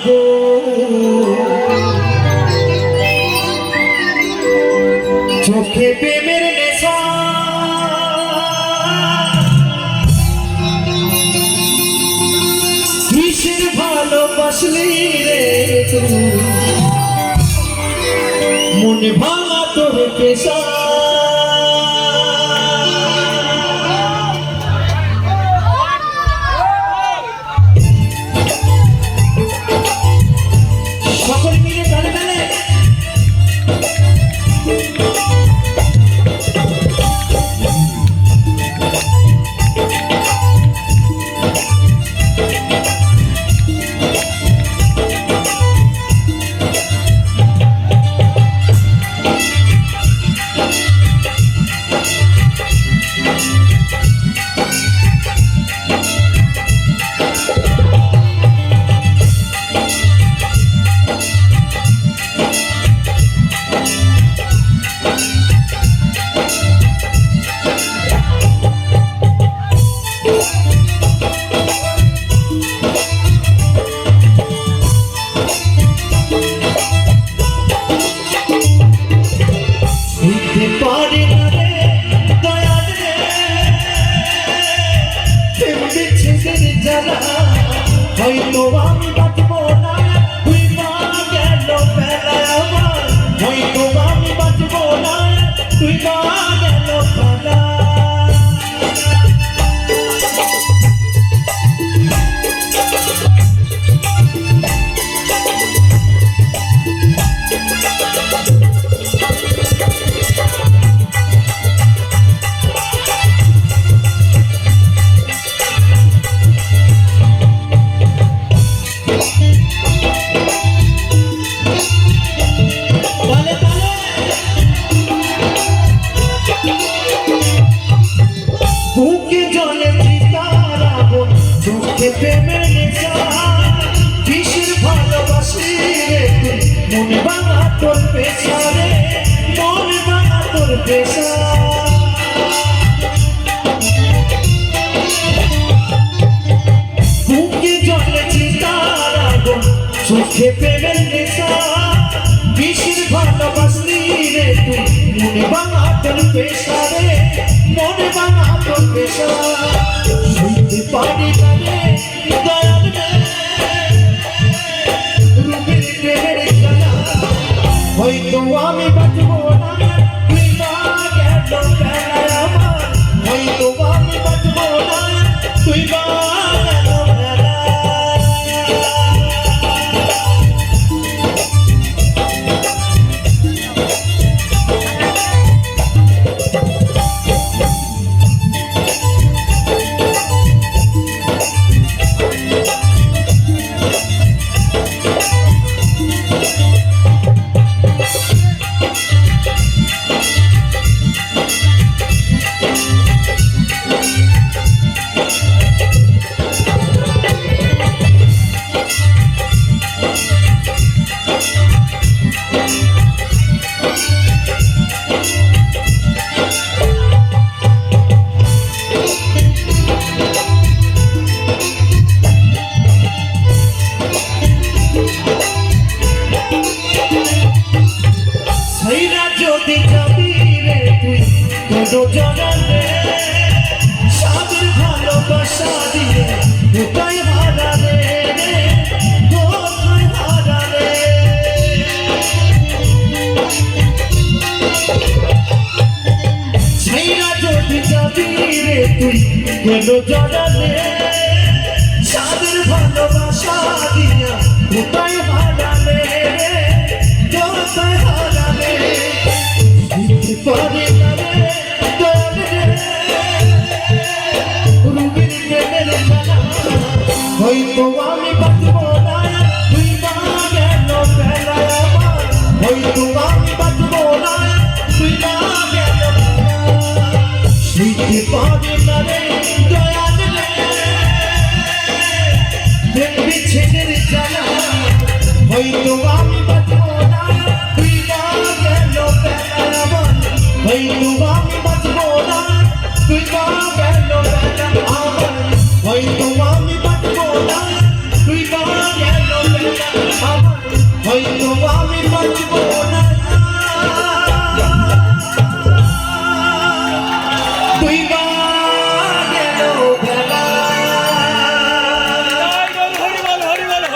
গো চোখে প্রেমের নেশা কিসের ভালোবাসলি রে মনে ভাঙা তোর পেশা সকল মিলে তালে তালে হয়তো আমি বাঁচবো না তুই মা গেল বেলায় আমার হয়তো আমি বাঁচবো না তুই মা গেল বেলায় বুকে জলে চিতার আগুন চোখে প্রেমের নেশা কিসের ভালোবাসি রে তুই মনে ভাঙা তোর পেশা রে মনে ভাঙা তোর পেশা বুকে জলে চিতার আগুন চোখে প্রেমের নেশা কিসের ভালোবাসি রে তুই মনে ভাঙা তোর পেশা রে মনে ভাঙা তোর পেশা সইতে পারি না রে দয়াল রে রূপের প্রেমের জ্বালা হয়তো আমি বাঁচবো না তুই মা গেল বেলায় আমার হয়তো আমি বাঁচবো না তুই মা গেল যদি যাবি রে তুই তোর জড়ালে সাদের ভালোবাসা দিয়ে কোথায় হারালে রে কোথায় হারালে সেইরা যদি যাবি রে তুই তোর জড়ালে সাদের ভালোবাসা দিয়ে কোথায় হারালে রে কোথায় হারালে পারি না রে দয়াল রে রূপের প্রেমের জ্বালা হয়তো আমি বাঁচবো না তুই মা গেল বেলায় আমার হয়তো আমি বাঁচবো না তুই মা গেল সইতে পারি না রে দয়াল রে প্রেম বিচ্ছেদের জ্বালা হয়তো